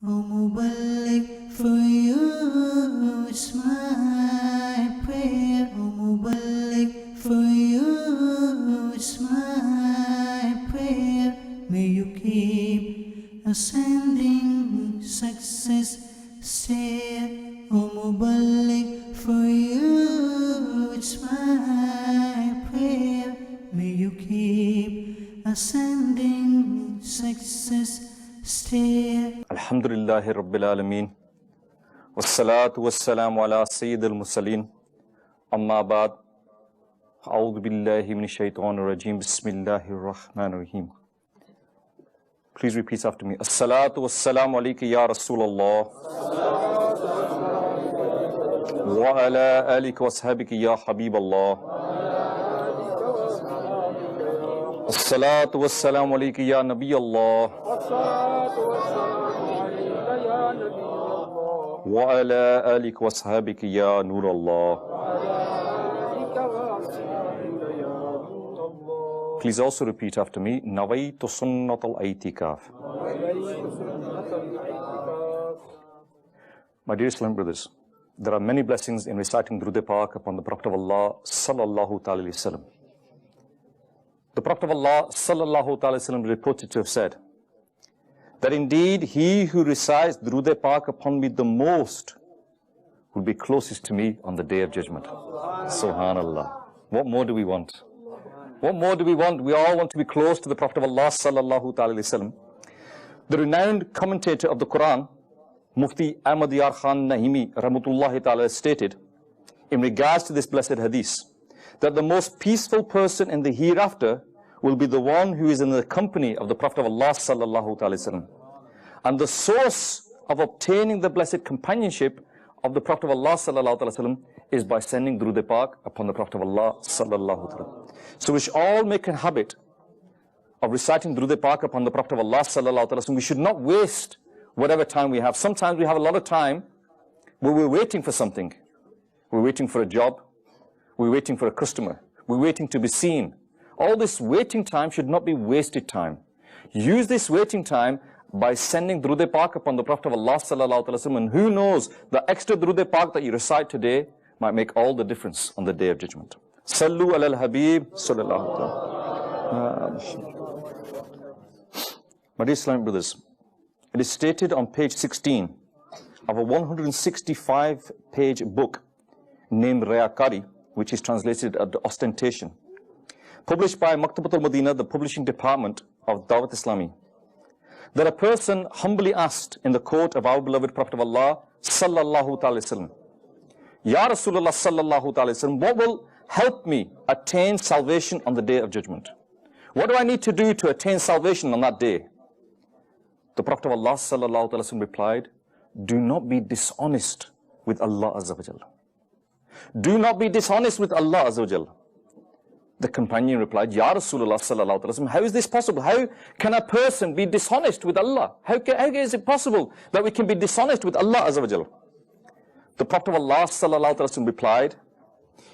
O Mubarak, for you it's my prayer. O Mubarak, for you it's my prayer. May you keep ascending success stair. O Mubarak, for you it's my prayer. May you keep ascending success stair. Alhamdulillahi Rabbil Alameen. Wassalatu wassalamu ala Sayyidil Mursaleen. Amma ba'd. A'udhu billahi minash shaitanir rajim. Bismillahir Rahmanir Rahim. Please repeat after me. As-salatu wassalamu alayka ya Rasulallah. Wa ala alika wa ashabika ya Habiballah. As-salatu wassalamu alayka ya Nabi Allah. Wa ala alika wa ashabika ya Nur Allah. Please also repeat after me. Nawaitu sunnat al-aitikaf. My dear Islam brothers, there are many blessings in reciting Durud Pak upon the Prophet of Allah sallallahu ta'ala alayhi wasallam. The Prophet of Allah sallallahu ta'ala alayhi wasallam reported to have said that indeed he who recites Durud Pak upon me the most will be closest to me on the Day of Judgment. Subhanallah. What more do we want? What more do we want? We all want to be close to the Prophet of Allah sallallahu ta'ala alayhi wasallam. The renowned commentator of the Quran, Mufti Ahmad Yar Khan Nahimi rahmatullahi ta'ala stated in regards to this blessed hadith that the most peaceful person in the hereafter will be the one who is in the company of the Prophet of Allah sallallahu ta'ala wasallam. And the source of obtaining the blessed companionship of the Prophet of Allah sallallahu ta'ala wasallam is by sending Durud Pak upon the Prophet of Allah sallallahu ta'ala. So we should all make a habit of reciting Durud Pak upon the Prophet of Allah sallallahu ta'ala wasallam. We should not waste whatever time we have. Sometimes we have a lot of time where we're waiting for something. We're waiting for a job. We're waiting for a customer. We're waiting to be seen. All this waiting time should not be wasted time. Use this waiting time by sending Durud Pak upon the Prophet of Allah sallallahu alaihi wasallam. And who knows, the extra Durud Pak that you recite today might make all the difference on the Day of Judgment. Sallu ala al-Habib sallallahu alaihi. My dear Islamic brothers, it is stated on page 16 of a 165-page book named Rayakari, which is translated as Ostentation, published by Maktabat al-Madina, the publishing department of Dawat Islami, that a person humbly asked in the court of our beloved Prophet of Allah sallallahu ta'ala wasallam, Ya Rasulullah sallallahu ta'ala wasallam, what will help me attain salvation on the Day of Judgment? What do I need to do to attain salvation on that day? The Prophet of Allah sallallahu ta'ala wasallam replied, do not be dishonest with Allah Azza wa Jalla. Do not be dishonest with Allah Azza wa Jalla. The companion replied, Ya Rasulullah sallallahu alaihi wasallam, how is this possible? How can a person be dishonest with Allah? How is it possible that we can be dishonest with Allah Azza wa Jalla? The Prophet of Allah sallallahu alaihi wasallam replied,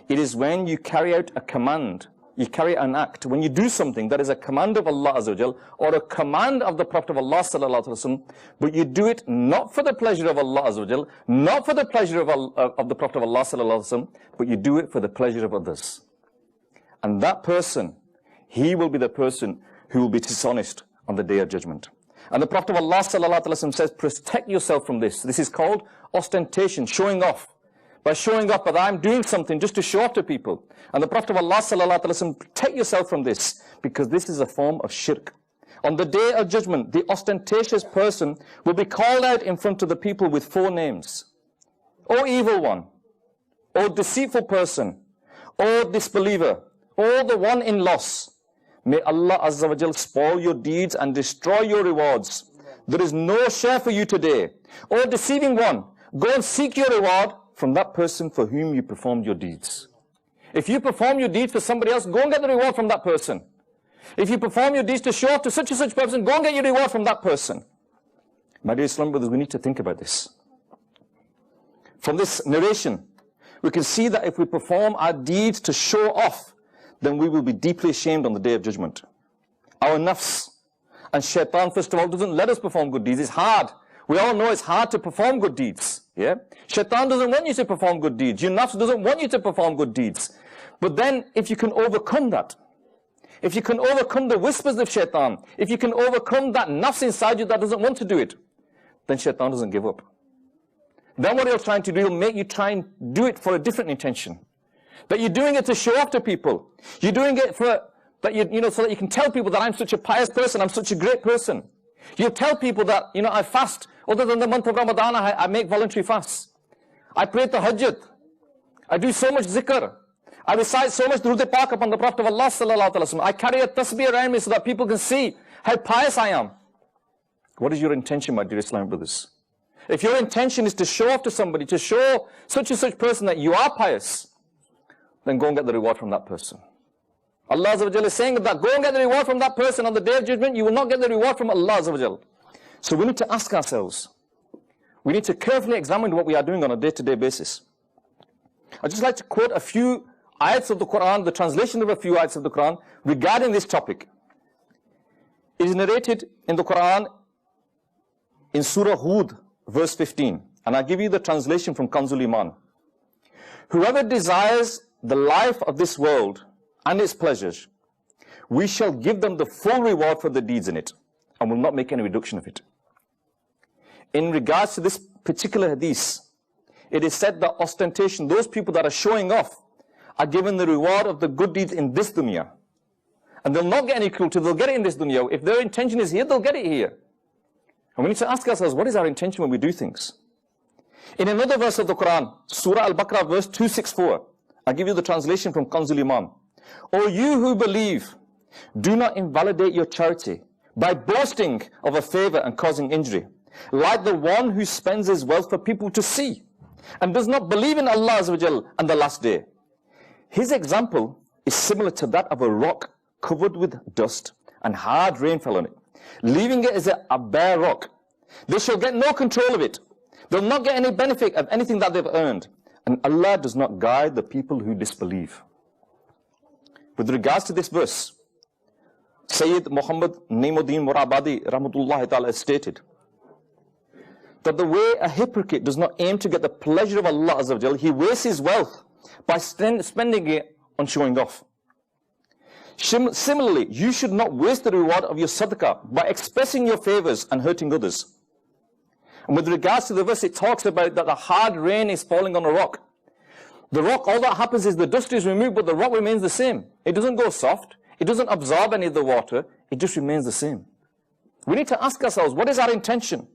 it is when you carry out a command, you carry an act, when you do something that is a command of Allah Azza wa Jalla or a command of the Prophet of Allah sallallahu alaihi wasallam, but you do it not for the pleasure of Allah Azza wa Jalla, not for the pleasure of the Prophet of Allah sallallahu alaihi wasallam, but you do it for the pleasure of others. And that person, he will be the person who will be dishonest on the Day of Judgment. And the Prophet of Allah sallallahu alaihi wasallam says, protect yourself from this. This is called ostentation, showing off. By showing off that I'm doing something just to show off to people. And the Prophet of Allah sallallahu alaihi wasallam, protect yourself from this, because this is a form of shirk. On the Day of Judgment, the ostentatious person will be called out in front of the people with 4 names. O evil one, O deceitful person, O disbeliever, O the one in loss. May Allah Azza wa Jal spoil your deeds and destroy your rewards. There is no share for you today. O deceiving one, go and seek your reward from that person for whom you performed your deeds. If you perform your deeds for somebody else, go and get the reward from that person. If you perform your deeds to show off to such and such person, go and get your reward from that person. My dear Islam brothers, we need to think about this. From this narration, we can see that if we perform our deeds to show off, then we will be deeply ashamed on the Day of Judgment. Our nafs and shaitan, first of all, doesn't let us perform good deeds. It's hard We all know it's hard to perform good deeds. Yeah? Shaitan doesn't want you to perform good deeds. Your nafs doesn't want you to perform good deeds. But then, if you can overcome that, if you can overcome the whispers of shaitan, if you can overcome that nafs inside you that doesn't want to do it, then shaitan doesn't give up. Then what he'll try to do, he'll make you try and do it for a different intention. That you're doing it to show off to people. You're doing it for, that so that you can tell people that I'm such a pious person, I'm such a great person. You'll tell people that, I fast. Other than the month of Ramadan, I make voluntary fasts. I pray tahajjud. I do so much zikr. I recite so much Durud Pak upon the Prophet of Allah sallallahu alaihi wasallam. I carry a tasbih around me so that people can see how pious I am. What is your intention, my dear Islamic brothers? If your intention is to show off to somebody, to show such and such person that you are pious, then go and get the reward from that person. Allah Azza wa Jalla is saying that go and get the reward from that person on the Day of Judgment. You will not get the reward from Allah Azza wa Jalla. So we need to ask ourselves, we need to carefully examine what we are doing on a day-to-day basis. I'd just like to quote a few ayats of the Quran, the translation of a few ayats of the Quran regarding this topic. It is narrated in the Quran in Surah Hud, verse 15. And I'll give you the translation from Kanzul Iman. Whoever desires the life of this world and its pleasures, we shall give them the full reward for the deeds in it, and will not make any reduction of it. In regards to this particular hadith, it is said that ostentation, those people that are showing off, are given the reward of the good deeds in this dunya. And they'll not get any cruelty, they'll get it in this dunya. If their intention is here, they'll get it here. And we need to ask ourselves, what is our intention when we do things? In another verse of the Quran, Surah Al-Baqarah, verse 264, I'll give you the translation from Kanzul Iman. O you who believe, do not invalidate your charity by boasting of a favor and causing injury, like the one who spends his wealth for people to see, and does not believe in Allah Azza wa Jal and the last day. His example is similar to that of a rock covered with dust, and hard rain fell on it, leaving it as a bare rock. They shall get no control of it. They'll not get any benefit of anything that they've earned. And Allah does not guide the people who disbelieve. With regards to this verse, Sayyid Muhammad Naimuddin Murabadi Rahmatullahi Ta'ala has stated that the way a hypocrite does not aim to get the pleasure of Allah Azza wa Jal, he wastes his wealth by spending it on showing off. Similarly, you should not waste the reward of your sadaqah by expressing your favors and hurting others. And with regards to the verse, it talks about that the hard rain is falling on a rock. The rock, all that happens is the dust is removed, but the rock remains the same. It doesn't go soft. It doesn't absorb any of the water. It just remains the same. We need to ask ourselves, what is our intention?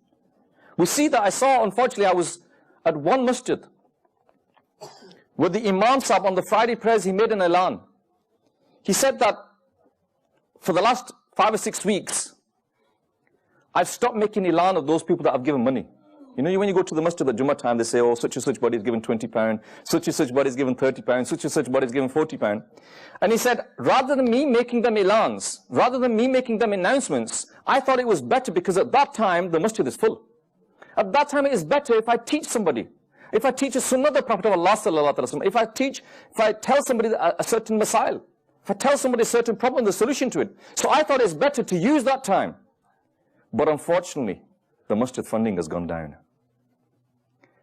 We see that unfortunately, I was at one masjid where the Imam Sahib on the Friday prayers, he made an elan. He said that for the last 5 or 6 weeks, I've stopped making elan of those people that have given money. When you go to the masjid at Jummah time, they say, oh, such and such body is given £20, such and such body is given £30, such and such body is given £40. And he said, rather than me making them elans, rather than me making them announcements, I thought it was better because at that time, the masjid is full. At that time, it is better if I teach somebody. If I teach a sunnah of the Prophet of Allah sallallahu alaihi wasallam, if I tell somebody a certain masail, if I tell somebody a certain problem, the solution to it. So I thought it's better to use that time. But unfortunately, the masjid funding has gone down.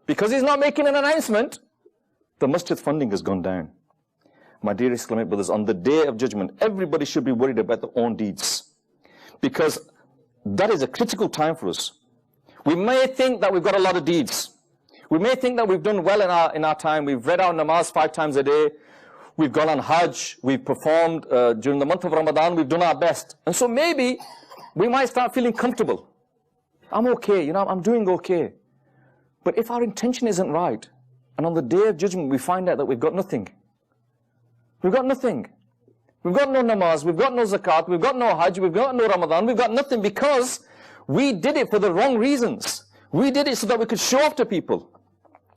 Because he's not making an announcement, the masjid funding has gone down. My dear Islamic brothers, on the Day of Judgment, everybody should be worried about their own deeds. Because that is a critical time for us. We may think that we've got a lot of deeds. We may think that we've done well in our time. We've read our namaz 5 times a day. We've gone on Hajj. We've performed during the month of Ramadan. We've done our best. And so maybe we might start feeling comfortable. I'm okay, I'm doing okay. But if our intention isn't right, and on the Day of Judgment we find out that we've got nothing. We've got nothing. We've got no namaz, we've got no zakat, we've got no Hajj, we've got no Ramadan, we've got nothing because we did it for the wrong reasons. We did it so that we could show off to people.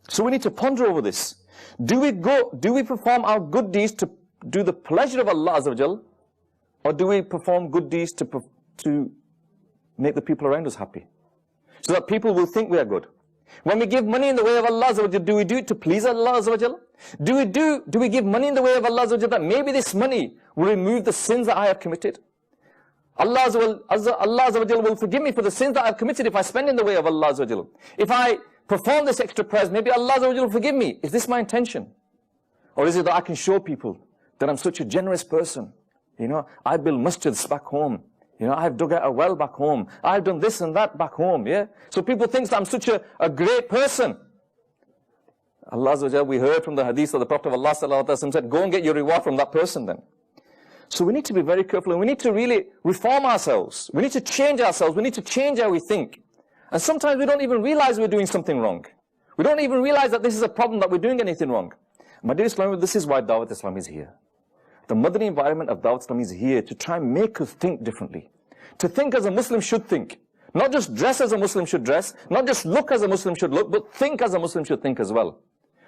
So we need to ponder over this. Do we perform our good deeds to do the pleasure of Allah Azza wa Jal, or do we perform good deeds to make the people around us happy? So that people will think we are good. When we give money in the way of Allah Azza wa Jal, do we do it to please Allah Azza wa Jal? Do we give money in the way of Allah Azza wa Jal that maybe this money will remove the sins that I have committed? Allah Azza wa Jal will forgive me for the sins that I've committed if I spend in the way of Allah Azza wa Jal. If I perform this extra prayers, maybe Allah Azza wa Jal will forgive me. Is this my intention? Or is it that I can show people that I'm such a generous person? You know, I build masjids back home. You know, I've dug out a well back home. I've done this and that back home, yeah? So people think that I'm such a great person. Allah Azza wa Jal, we heard from the hadith of the Prophet of Allah Sallallahu Alaihi Wasallam said, go and get your reward from that person then. So we need to be very careful, and we need to really reform ourselves. We need to change ourselves. We need to change how we think. And sometimes we don't even realize we're doing something wrong. We don't even realize that this is a problem, that we're doing anything wrong. My dear Islam, this is why Dawat Islam is here. The Madani environment of Dawat Islam is here to try and make us think differently. To think as a Muslim should think. Not just dress as a Muslim should dress, not just look as a Muslim should look, but think as a Muslim should think as well.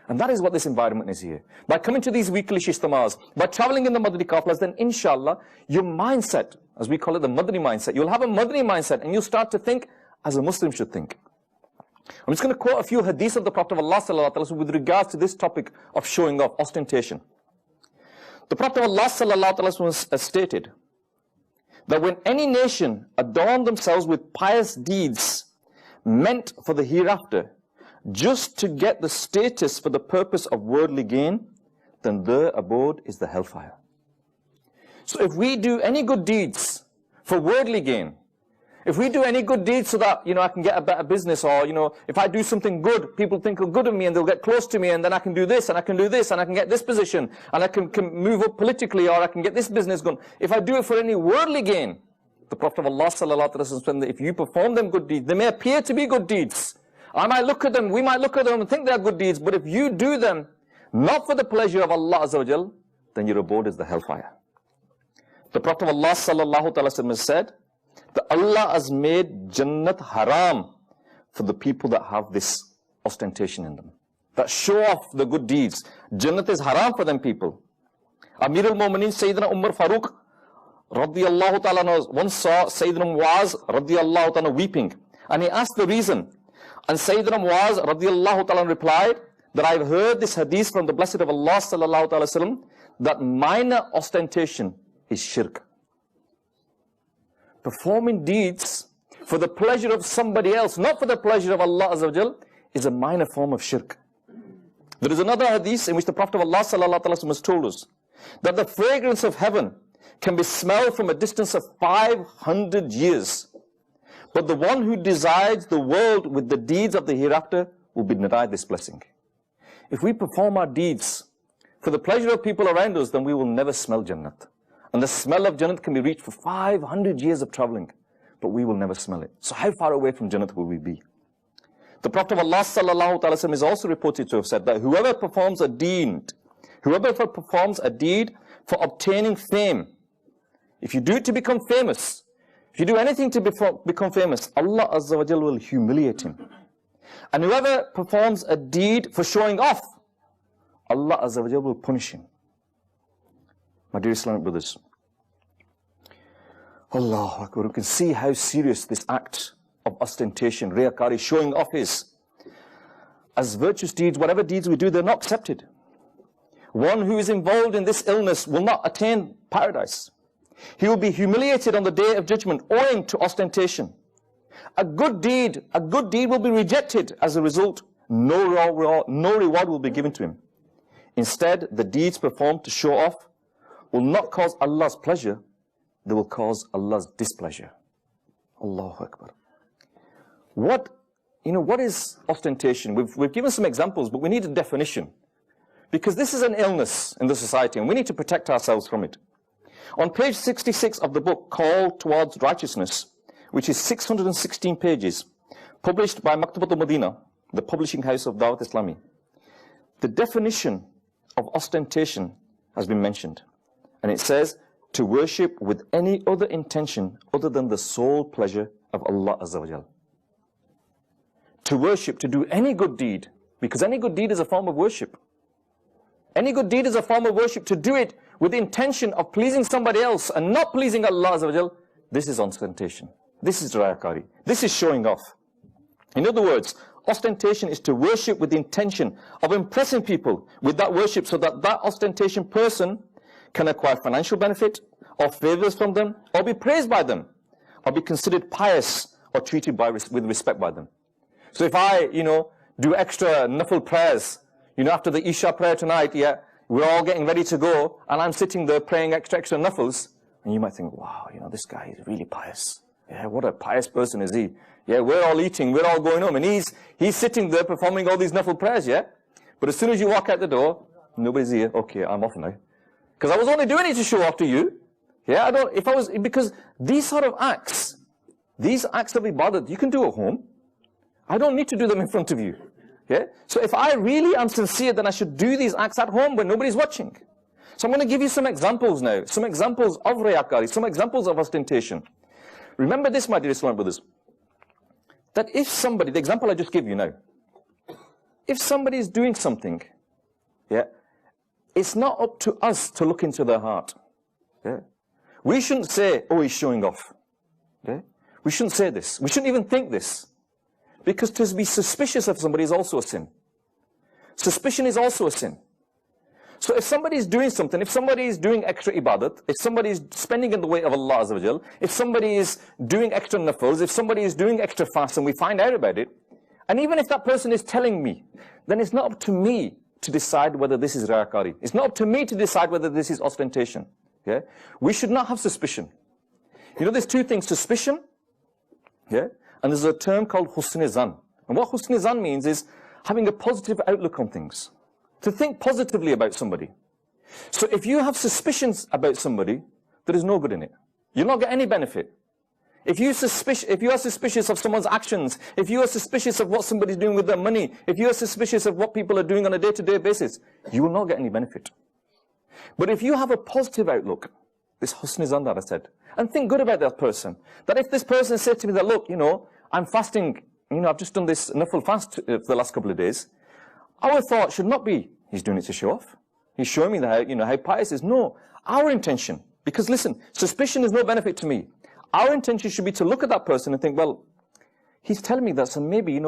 And that is what this environment is here. By coming to these weekly shishtamars, by traveling in the Madani kafilas, then inshallah, your mindset, as we call it the Madani mindset, you'll have a Madani mindset and you'll start to think as a Muslim should think. I'm just going to quote a few hadiths of the Prophet of Allah Sallallahu Alaihi Wasallam with regards to this topic of showing off, ostentation. The Prophet of Allah Sallallahu Alaihi Wasallam stated that when any nation adorned themselves with pious deeds meant for the hereafter, just to get the status for the purpose of worldly gain, then their abode is the hellfire. So if we do any good deeds for worldly gain, if we do any good deeds so that, I can get a better business, or, if I do something good, people think good of me and they'll get close to me, and then I can do this and I can do this and I can get this position and I can move up politically, or I can get this business going. If I do it for any worldly gain, the Prophet of Allah Sallallahu Alaihi Wasallam said that if you perform them good deeds, they may appear to be good deeds. I might look at them, we might look at them and think they're good deeds, but if you do them not for the pleasure of Allah Azza wa Jal, then your abode is the hellfire. The Prophet of Allah Sallallahu Alaihi Wasallam said that Allah has made Jannat haram for the people that have this ostentation in them, that show off the good deeds. Jannat is haram for them people. Amir al-Mu'mineen Sayyidina Umar Farooq radiyallahu ta'ala once saw Sayyidina Muaz radiyallahu ta'ala weeping, and he asked the reason. And Sayyidina Muaz radiyallahu ta'ala replied that I've heard this hadith from the Blessed of Allah Sallallahu Alaihi Wasallam that minor ostentation is shirk. Performing deeds for the pleasure of somebody else, not for the pleasure of Allah Azza wa Jal, is a minor form of shirk. There is another hadith in which the Prophet of Allah Sallallahu Alaihi Wasallam has told us that the fragrance of heaven can be smelled from a distance of 500 years. But the one who decides the world with the deeds of the hereafter will be denied this blessing. If we perform our deeds for the pleasure of people around us, then we will never smell Jannat. And the smell of Jannat can be reached for 500 years of traveling, but we will never smell it. So how far away from Jannat will we be? The Prophet of Allah Sallallahu Alaihi Wasallam is also reported to have said that whoever performs a deed for obtaining fame, if you do it to become famous, if you do anything to become famous, Allah Azza wa Jal will humiliate him. And whoever performs a deed for showing off, Allah Azza wa Jal will punish him. My dear Islamic brothers, Allahu Akbar, we can see how serious this act of ostentation, riyakari, showing off is. As virtuous deeds, whatever deeds we do, they're not accepted. One who is involved in this illness will not attain paradise. He will be humiliated on the day of judgment owing to ostentation. A good deed will be rejected as a result. No reward will be given to him. Instead, the deeds performed to show off will not cause Allah's pleasure, they will cause Allah's displeasure. Allahu Akbar. What is ostentation? We've given some examples, but we need a definition. Because this is an illness in the society and we need to protect ourselves from it. On page 66 of the book, Call Towards Righteousness, which is 616 pages, published by Maktabat al-Madina, the publishing house of Dawat Islami, the definition of ostentation has been mentioned. And it says, to worship with any other intention other than the sole pleasure of Allah Azza wa Jal. To worship, to do any good deed, because any good deed is a form of worship. Any good deed is a form of worship. To do it with the intention of pleasing somebody else and not pleasing Allah Azza wa Jal, this is ostentation. This is riyakari. This is showing off. In other words, ostentation is to worship with the intention of impressing people with that worship so that that ostentation person can acquire financial benefit or favors from them, or be praised by them, or be considered pious, or treated with respect by them. So if I, do extra nafil prayers, after the Isha prayer tonight, we're all getting ready to go, and I'm sitting there praying extra nafils, and you might think, wow, this guy is really pious. Yeah, what a pious person is he. Yeah, we're all eating, we're all going home, and he's sitting there performing all these nafil prayers, yeah? But as soon as you walk out the door, nobody's here. Okay, I'm off now. Because I was only doing it to show off to you. Yeah, because these sort of acts, these acts of ibadat, you can do at home. I don't need to do them in front of you. Yeah? So if I really am sincere, then I should do these acts at home when nobody's watching. So I'm going to give you some examples now. Some examples of riyakari, some examples of ostentation. Remember this, my dear Islamic brothers. That if somebody, the example I just gave you now, if somebody is doing something, it's not up to us to look into their heart. Yeah? We shouldn't say, oh, he's showing off. Yeah? We shouldn't say this. We shouldn't even think this. Because to be suspicious of somebody is also a sin. Suspicion is also a sin. So if somebody is doing something, if somebody is doing extra ibadat, if somebody is spending in the way of Allah Azza wa Jal, if somebody is doing extra nafils, if somebody is doing extra fast and we find out about it, and even if that person is telling me, then it's not up to me to decide whether this is riyakari. It's not up to me to decide whether this is ostentation. Yeah? We should not have suspicion. There's two things, suspicion, and there's a term called husn zan. And what husn zan means is having a positive outlook on things. To think positively about somebody. So if you have suspicions about somebody, there is no good in it. You'll not get any benefit. If you are suspicious of someone's actions, if you are suspicious of what somebody's doing with their money, if you are suspicious of what people are doing on a day-to-day basis, you will not get any benefit. But if you have a positive outlook, this husn zan that I said, and think good about that person, that if this person said to me that, look, I'm fasting, I've just done this nafil fast for the last couple of days, our thought should not be, he's doing it to show off. He's showing me that, how pious he is. No, our intention, because listen, suspicion is no benefit to me. Our intention should be to look at that person and think, well, he's telling me that, so maybe,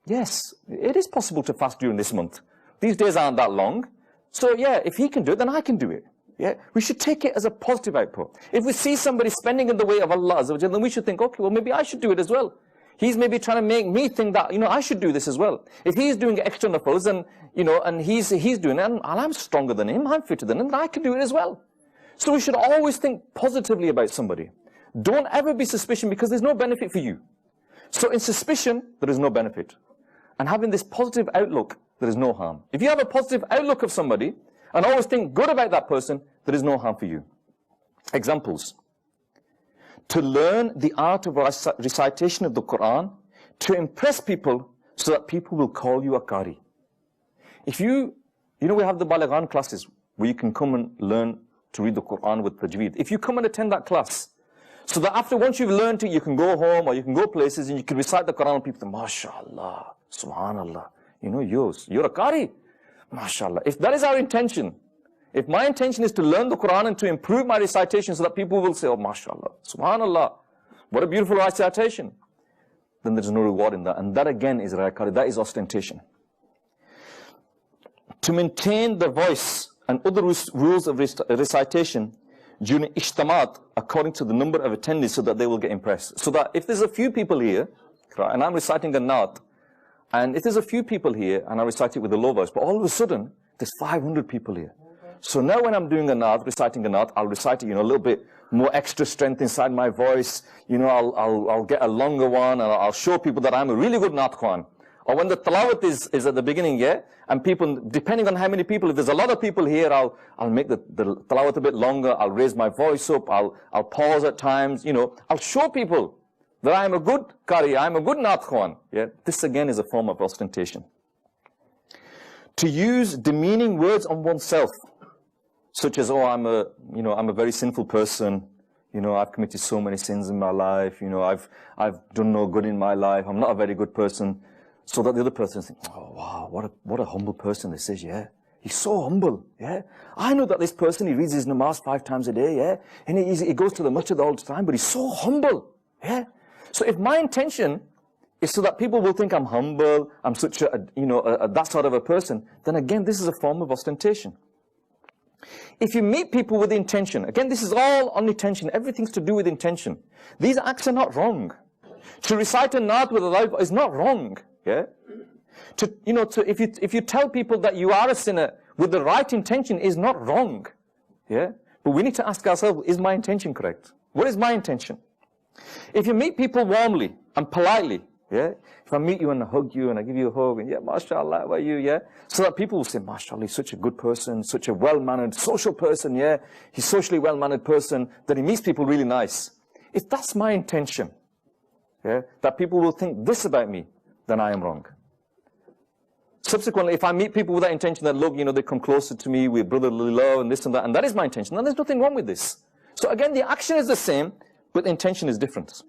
yes, it is possible to fast during this month. These days aren't that long. So yeah, if he can do it, then I can do it. Yeah, we should take it as a positive output. If we see somebody spending in the way of Allah, then we should think, okay, well, maybe I should do it as well. He's maybe trying to make me think that, I should do this as well. If he's doing extra nafils and, and he's doing it, and I'm stronger than him, I'm fitter than him, then I can do it as well. So we should always think positively about somebody. Don't ever be suspicious because there's no benefit for you. So in suspicion, there is no benefit. And having this positive outlook, there is no harm. If you have a positive outlook of somebody and always think good about that person, there is no harm for you. Examples. To learn the art of recitation of the Quran, to impress people so that people will call you a qari. If we have the Balaghan classes where you can come and learn to read the Quran with tajweed. If you come and attend that class, so that once you've learned it, you can go home or you can go places and you can recite the Quran and people think, MashaAllah, Subhanallah, you're a qari. MashaAllah. If that is our intention, if my intention is to learn the Quran and to improve my recitation so that people will say, oh, MashaAllah, Subhanallah, what a beautiful recitation, then there's no reward in that. And that again is riyakari, that is ostentation. To maintain the voice and other rules of recitation during ishtamat according to the number of attendees so that they will get impressed. So that if there's a few people here, and I'm reciting a naat, and if there's a few people here and I recite it with a low voice, but all of a sudden there's 500 people here. So now when I'm doing a naat, reciting a naat, I'll recite it, a little bit more extra strength inside my voice. I'll get a longer one, and I'll show people that I'm a really good naat khan. Or when the tilawat is at the beginning, and people, depending on how many people, if there's a lot of people here, I'll make the tilawat a bit longer, I'll raise my voice up, I'll pause at times, I'll show people that I'm a good qari, I'm a good naat khan. This again is a form of ostentation. To use demeaning words on oneself, such as, oh, I'm a very sinful person, I've committed so many sins in my life, I've done no good in my life, I'm not a very good person. So that the other person thinks, oh wow, what a humble person this is, He's so humble, I know that this person, he reads his namaz 5 times a day, And he goes to the masjid all the time, but he's so humble, So if my intention is so that people will think I'm humble, I'm such that sort of a person, then again, this is a form of ostentation. If you meet people with intention, again, this is all on intention. Everything's to do with intention. These acts are not wrong. To recite a naat with a live is not wrong. Yeah. If you tell people that you are a sinner with the right intention is not wrong. Yeah. But we need to ask ourselves, is my intention correct? What is my intention? If you meet people warmly and politely, yeah, if I meet you and I hug you and I give you a hug and yeah, mashallah, how are you, yeah, so that people will say, mashallah, he's such a good person, such a well-mannered social person, yeah, he's socially well-mannered person, that he meets people really nice. If that's my intention, yeah, that people will think this about me, then I am wrong. Subsequently, if I meet people with that intention that, look, they come closer to me with brotherly love and this and that is my intention, then there's nothing wrong with this. So again, the action is the same, but the intention is different.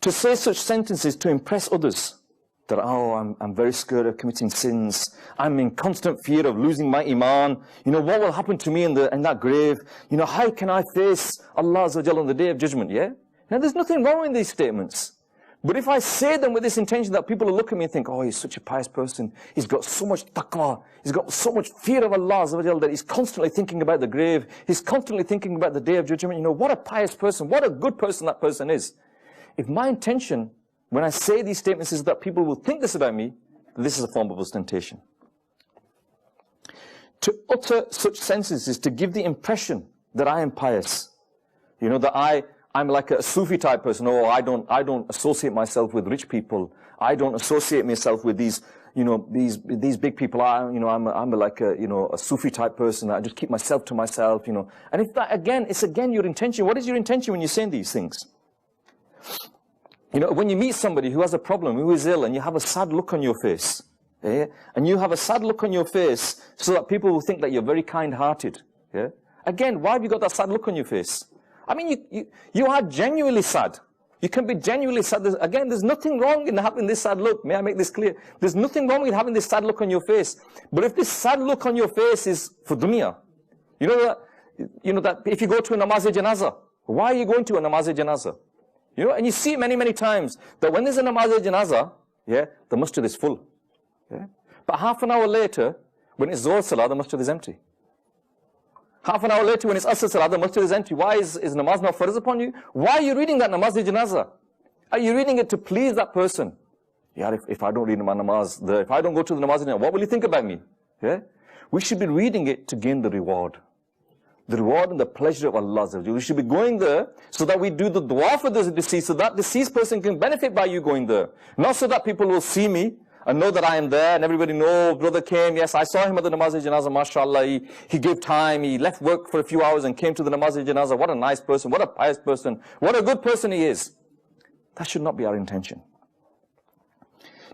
To say such sentences to impress others, that, oh, I'm very scared of committing sins, I'm in constant fear of losing my iman, what will happen to me in that grave, how can I face Allah Azza wa Jalla on the Day of Judgment, yeah? Now, there's nothing wrong with these statements. But if I say them with this intention that people will look at me and think, oh, he's such a pious person, he's got so much taqwa, he's got so much fear of Allah Azza wa Jalla that he's constantly thinking about the grave, he's constantly thinking about the Day of Judgment, what a pious person, what a good person that person is. If my intention, when I say these statements, is that people will think this about me, this is a form of ostentation. To utter such sentences is to give the impression that I am pious. That I'm like a Sufi type person. Oh, I don't associate myself with rich people. I don't associate myself with these big people. I'm like a Sufi type person. I just keep myself to myself. And if that it's again your intention. What is your intention when you're saying these things? When you meet somebody who has a problem, who is ill, and you have a sad look on your face, yeah? And you have a sad look on your face so that people will think that you're very kind-hearted, yeah? Again, why have you got that sad look on your face? I mean, you are genuinely sad. You can be genuinely sad. There's nothing wrong in having this sad look. May I make this clear? There's nothing wrong with having this sad look on your face. But if this sad look on your face is for dunya, that if you go to a namaz-e-janazah, why are you going to a namaz-e-janazah? And you see many, many times that when there's a namaz-e-janazah, yeah, the masjid is full. Yeah? But half an hour later, when it's Zohr Salah, the masjid is empty. Half an hour later, when it's Asr Salah, the masjid is empty. Why is namaz not farz upon you? Why are you reading that namaz-e-janazah? Are you reading it to please that person? Yeah, if I don't read my namaz, if I don't go to the namaz-e-janazah, what will he think about me? Yeah? We should be reading it to gain the reward. The reward and the pleasure of Allah. We should be going there so that we do the dua for the deceased, so that deceased person can benefit by you going there. Not so that people will see me and know that I am there and everybody know, brother came, yes, I saw him at the namaz-e-janazah, mashallah, he gave time, he left work for a few hours and came to the namaz-e-janazah. What a nice person, what a pious person, what a good person he is. That should not be our intention.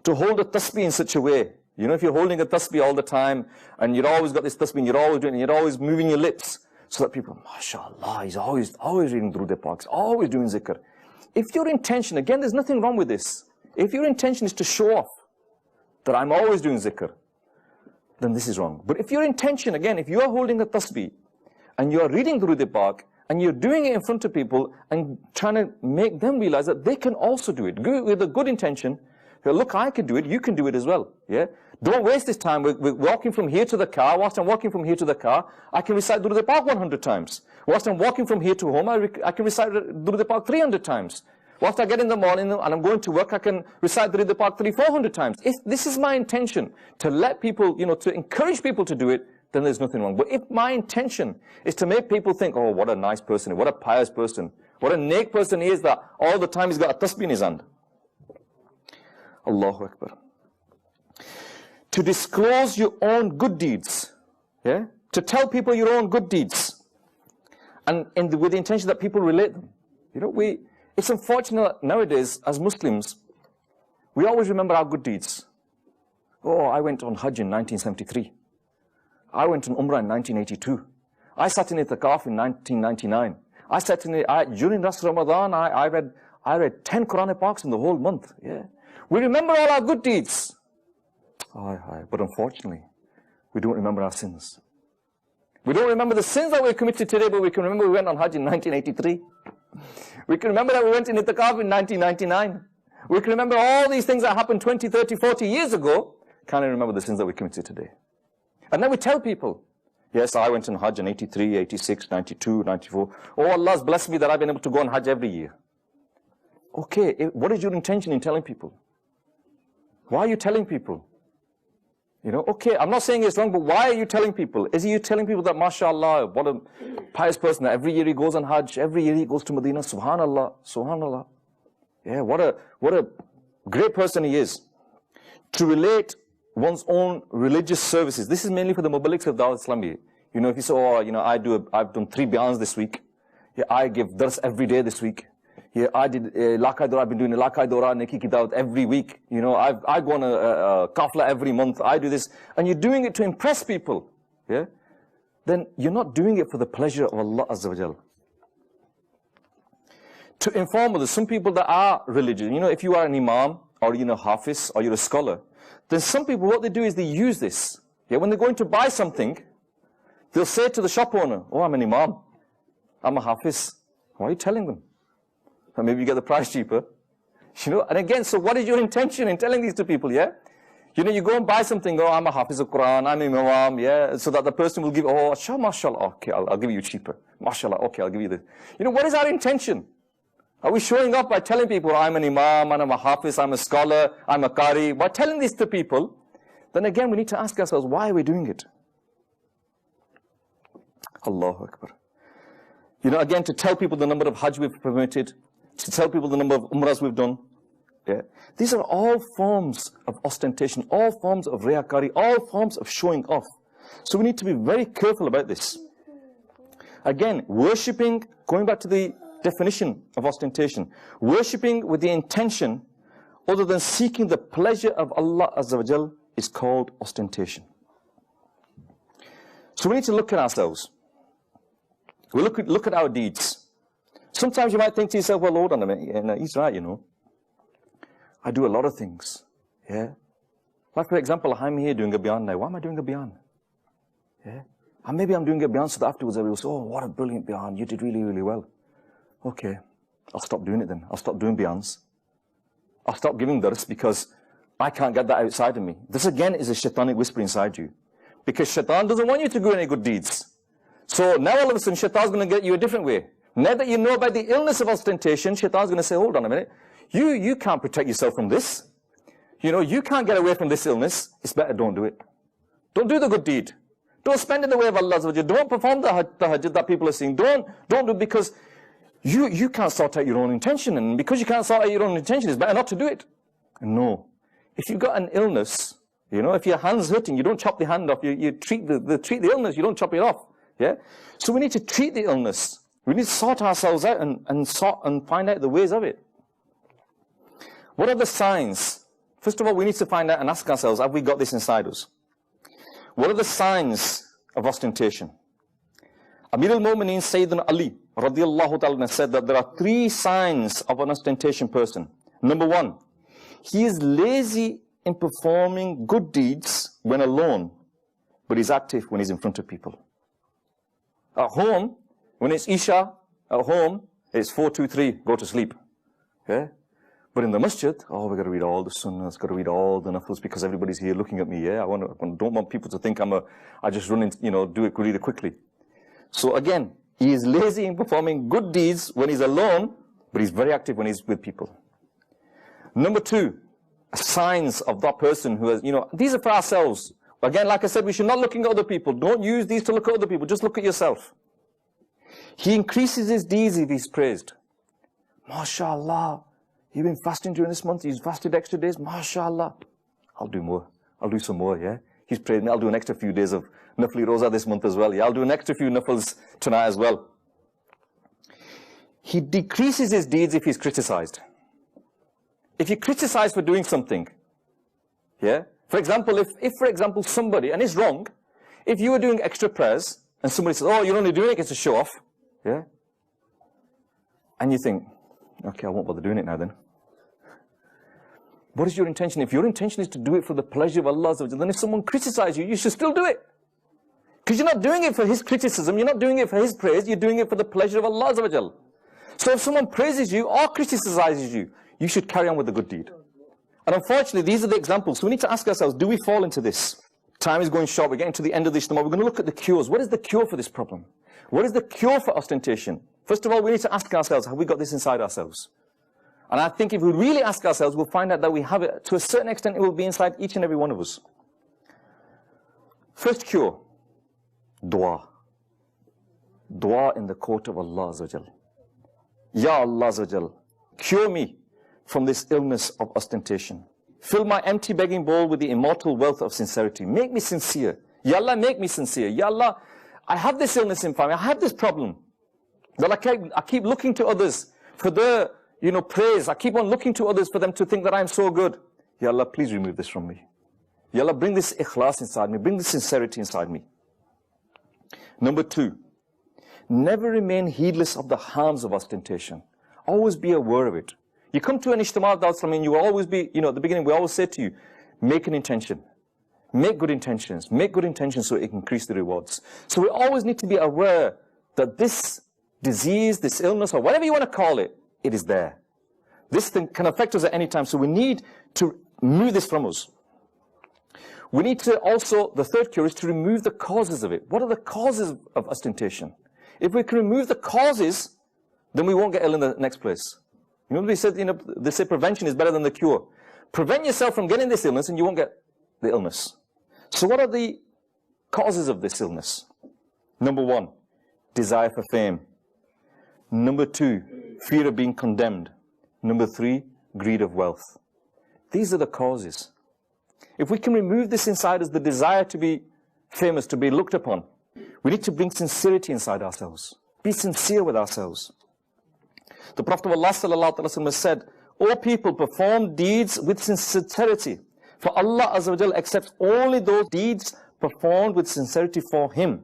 To hold a tasbih in such a way, if you're holding a tasbih all the time and you've always got this tasbih and you're always doing it, you're always moving your lips, so that people, mashallah, he's always reading Durud Pak, always doing zikr. If your intention, again, there's nothing wrong with this. If your intention is to show off that I'm always doing zikr, then this is wrong. But if your intention, again, if you are holding a tasbih and you are reading Durud Pak and you're doing it in front of people and trying to make them realize that they can also do it with a good intention, look, I can do it, you can do it as well. Yeah? Don't waste this time. We're walking from here to the car. Whilst I'm walking from here to the car, I can recite Durud Pak 100 times. Whilst I'm walking from here to home, I can recite Durud Pak 300 times. Whilst I get in the morning and I'm going to work, I can recite Durud Pak 300-400 times. If this is my intention, to let people, to encourage people to do it, then there's nothing wrong. But if my intention is to make people think, oh, what a nice person, what a pious person, what a neck person he is, that all the time he's got a tasbih in his hand. Allahu Akbar. To disclose your own good deeds, yeah? To tell people your own good deeds, and with the intention that people relate them. It's unfortunate nowadays, as Muslims, we always remember our good deeds. Oh, I went on Hajj in 1973. I went on Umrah in 1982. I sat in Itikaf in 1999. I sat in during Ramadan, I read 10 Quranic Paks in the whole month. Yeah. We remember all our good deeds. But unfortunately, we don't remember our sins. We don't remember the sins that we committed today, but we can remember we went on Hajj in 1983. We can remember that we went in Itikaf in 1999. We can remember all these things that happened 20, 30, 40 years ago. Can't remember the sins that we committed today. And then we tell people, Yes, I went on Hajj in 83, 86, 92, 94. Oh, Allah's blessed me that I've been able to go on Hajj every year. Okay, what is your intention in telling people? Why are you telling people? You know, okay, I'm not saying it's wrong, but why are you telling people? Is you telling people that, mashallah, what a pious person, that every year he goes on Hajj, every year he goes to Medina, subhanallah, subhanallah. Yeah, what a great person he is. To relate one's own religious services. This is mainly for the mobilities of Dawah Islami. You know, if you say, oh, you know, I've done 3 bayans this week. Yeah, I give dars every day this week. Yeah, I did Lakai Dora, I've been doing Lakai Dora, Neki Ki Dawat every week. You know, I go on a kafla every month. I do this. And you're doing it to impress people. Yeah? Then you're not doing it for the pleasure of Allah Azza wa Jal. To inform others, some people that are religious, you know, if you are an imam, or you know, hafiz, or you're a scholar, then some people, what they do is they use this. Yeah, when they're going to buy something, they'll say to the shop owner, oh, I'm an imam, I'm a hafiz. Why are you telling them? And maybe you get the price cheaper. You know, and again, so what is your intention in telling these to people, yeah? You know, you go and buy something, oh, I'm a hafiz of Quran, I'm an imam, yeah? So that the person will give, oh, mashallah, okay, I'll give you cheaper. Mashallah, okay, I'll give you this. You know, what is our intention? Are we showing up by telling people, I'm an imam, I'm a hafiz, I'm a scholar, I'm a qari? By telling this to people, then again, we need to ask ourselves, why are we doing it? Allahu Akbar. You know, again, to tell people the number of hajj we've permitted, to tell people the number of umrahs we've done. Yeah. These are all forms of ostentation, all forms of riyakari, all forms of showing off. So we need to be very careful about this. Again, worshipping, going back to the definition of ostentation, worshipping with the intention other than seeking the pleasure of Allah Azza wa Jal is called ostentation. So we need to look at ourselves. We look at our deeds. Sometimes you might think to yourself, well, hold on a minute, yeah, he's right, you know. I do a lot of things, yeah. Like, for example, I'm here doing a bayan now. Why am I doing a bayan? Yeah. And maybe I'm doing a bayan so that afterwards everyone will say, oh, what a brilliant bayan, you did really, really well. Okay, I'll stop doing it then. I'll stop doing bayans. I'll stop giving dars because I can't get that outside of me. This again is a shaitanic whisper inside you. Because shaitan doesn't want you to do any good deeds. So now all of a sudden shaitan's going to get you a different way. Now that you know about the illness of ostentation, shaitan's going to say, hold on a minute. You can't protect yourself from this. You know, you can't get away from this illness. It's better don't do it. Don't do the good deed. Don't spend in the way of Allah. Don't perform the hajj that people are seeing. Don't do it because you can't sort out your own intention. And because you can't sort out your own intention, it's better not to do it. No. If you've got an illness, you know, if your hand's hurting, you don't chop the hand off. You treat the illness. You don't chop it off. Yeah. So we need to treat the illness. We need to sort ourselves out and find out the ways of it. What are the signs? First of all, we need to find out and ask ourselves, have we got this inside us? What are the signs of ostentation? Amir al-Mu'mineen Sayyidina Ali radiyallahu ta'ala said that there are 3 signs of an ostentation person. Number 1, he is lazy in performing good deeds when alone, but he's active when he's in front of people. At home, when it's Isha, at home, it's 4, 2, 3, go to sleep. Okay? But in the masjid, oh, we've got to read all the sunnahs, got to read all the nafils because everybody's here looking at me. Yeah, I don't want people to think I just run in, you know, do it really quickly. So again, he is lazy in performing good deeds when he's alone, but he's very active when he's with people. Number 2, signs of that person who has, you know, these are for ourselves. Again, like I said, we should not look at other people. Don't use these to look at other people. Just look at yourself. He increases his deeds if he's praised. MashaAllah. You've been fasting during this month. He's fasted extra days. MashaAllah. I'll do more. I'll do some more, yeah. He's praised me. I'll do an extra few days of Nafli Roza this month as well. Yeah, I'll do an extra few Nafils tonight as well. He decreases his deeds if he's criticized. If you're criticized for doing something, yeah. For example, if for example somebody, and it's wrong, if you were doing extra prayers and somebody says, oh, you're only doing it as a show off, yeah. And you think, okay, I won't bother doing it now then. What is your intention? If your intention is to do it for the pleasure of Allah, then if someone criticizes you, you should still do it. Because you're not doing it for his criticism, you're not doing it for his praise, you're doing it for the pleasure of Allah. So if someone praises you or criticizes you, you should carry on with the good deed. And unfortunately, these are the examples. So we need to ask ourselves, do we fall into this? Time is going short. We're getting to the end of the Ijtima. We're going to look at the cures. What is the cure for this problem? What is the cure for ostentation? First of all, we need to ask ourselves, have we got this inside ourselves? And I think if we really ask ourselves, we'll find out that we have it. To a certain extent, it will be inside each and every one of us. First cure, dua. Dua in the court of Allah Azza wa Jal. Ya Allah Azza wa Jal, cure me from this illness of ostentation. Fill my empty begging bowl with the immortal wealth of sincerity. Make me sincere. Ya Allah, make me sincere. Ya Allah, I have this illness in family. I have this problem. That I keep looking to others for their, praise. I keep on looking to others for them to think that I'm so good. Ya Allah, please remove this from me. Ya Allah, bring this ikhlas inside me. Bring this sincerity inside me. Number 2, never remain heedless of the harms of ostentation. Always be aware of it. You come to an Ijtima al-Islami, you will always be, at the beginning, we always say to you, make an intention. Make good intentions. Make good intentions so it can increase the rewards. So we always need to be aware that this disease, this illness, or whatever you want to call it, it is there. This thing can affect us at any time, so we need to remove this from us. We need to also, the third cure is to remove the causes of it. What are the causes of ostentation? If we can remove the causes, then we won't get ill in the next place. They say prevention is better than the cure. Prevent yourself from getting this illness and you won't get the illness. So what are the causes of this illness? Number 1, desire for fame. Number 2, fear of being condemned. Number 3, greed of wealth. These are the causes. If we can remove this inside us, the desire to be famous, to be looked upon, we need to bring sincerity inside ourselves. Be sincere with ourselves. The Prophet of Allah ﷺ said, O people, perform deeds with sincerity. For Allah Azza wa Jal accepts only those deeds performed with sincerity for Him.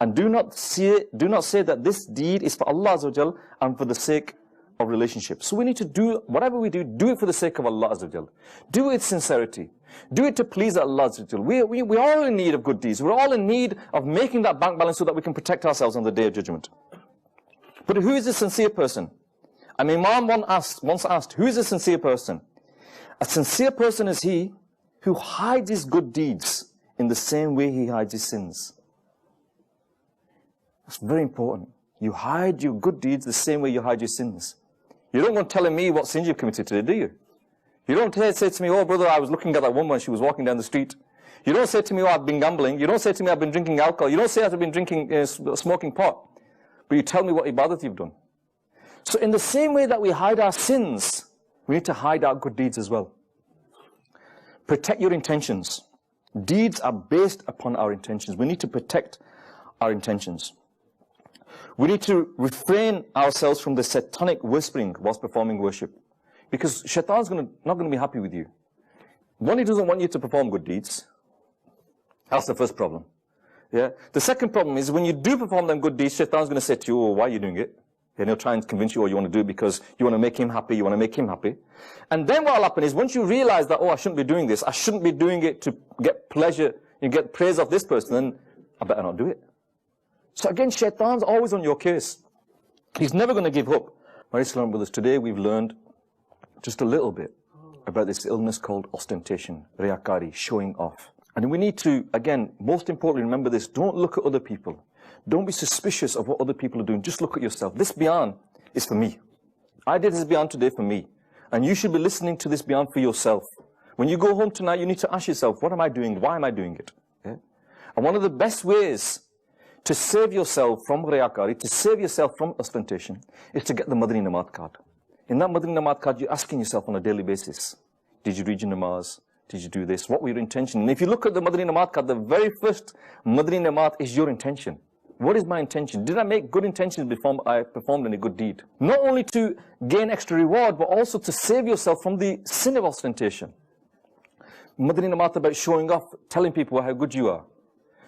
And do not say that this deed is for Allah Azza wa Jal and for the sake of relationship. So we need to do, whatever we do it for the sake of Allah Azza wa Jal. Do it with sincerity. Do it to please Allah Azza wa Jal. We're all in need of good deeds. We're all in need of making that bank balance so that we can protect ourselves on the Day of Judgment. But who is a sincere person? An Imam once asked, who is a sincere person? A sincere person is he who hides his good deeds in the same way he hides his sins. That's very important. You hide your good deeds the same way you hide your sins. You don't go telling me what sins you've committed today, do you? You don't say to me, oh brother, I was looking at that woman, she was walking down the street. You don't say to me, oh, I've been gambling. You don't say to me, I've been drinking alcohol. You don't say I've been drinking, smoking pot. But you tell me what ibadat you've done. So in the same way that we hide our sins, we need to hide our good deeds as well. Protect your intentions. Deeds are based upon our intentions. We need to protect our intentions. We need to refrain ourselves from the satanic whispering whilst performing worship. Because shaitan's not going to be happy with you. One, he doesn't want you to perform good deeds. That's the first problem. Yeah. The second problem is when you do perform them good deeds, shaitan's going to say to you, oh, why are you doing it? And he'll try and convince you what you want to do because you want to make him happy, you want to make him happy. And then what will happen is once you realize that, oh, I shouldn't be doing this, I shouldn't be doing it to get pleasure, you get praise of this person, then I better not do it. So again, shaitan's always on your case. He's never going to give up. My Islam brothers, today we've learned just a little bit about this illness called ostentation, riyakari, showing off. And we need to, again, most importantly, remember this, don't look at other people. Don't be suspicious of what other people are doing. Just look at yourself. This bayan is for me. I did this bayan today for me. And you should be listening to this bayan for yourself. When you go home tonight, you need to ask yourself, what am I doing? Why am I doing it? Yeah? And one of the best ways to save yourself from riyakari, to save yourself from ostentation, is to get the Madani Namat card. In that Madani Namat card, you're asking yourself on a daily basis, did you read your namaz? Did you do this? What were your intentions? And if you look at the Madani Namat card, the very first Madani Namat is your intention. What is my intention? Did I make good intentions before I performed any good deed? Not only to gain extra reward, but also to save yourself from the sin of ostentation. Madani Namat about showing off, telling people how good you are.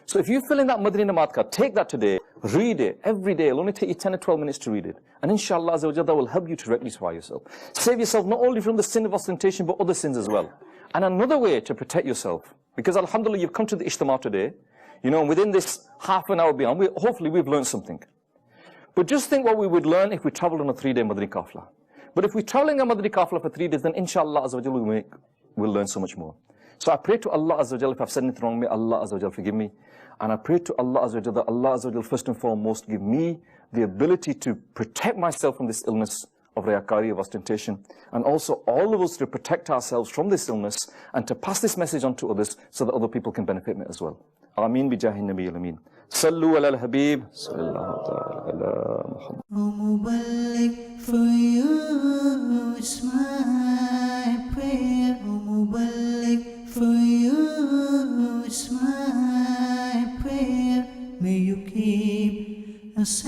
So if you fill in that Madani Namat card, take that today, read it every day. It'll only take you 10 or 12 minutes to read it. And inshallah, that will help you to rectify yourself. Save yourself not only from the sin of ostentation, but other sins as well. And another way to protect yourself, because alhamdulillah, you've come to the Ijtima today, and within this half an hour beyond, hopefully we've learned something. But just think what we would learn if we traveled on a 3-day Madani Qafla. But if we're traveling on Madani Qafla for 3 days, then inshallah we'll learn so much more. So I pray to Allah Azza wa Jal, if I've said anything wrong, may Allah Azza wa Jal forgive me. And I pray to Allah Azza wa Jal that Allah Azza wa Jal first and foremost give me the ability to protect myself from this illness of riyakari, of ostentation, and also all of us to protect ourselves from this illness and to pass this message on to others so that other people can benefit as well. Ameen bi jahi nabi al-amin. Sallu ala al-habib. Sallallahu ala Muhammad. O Muballigh, for you is my prayer. O Muballigh, for you is my prayer. May you keep us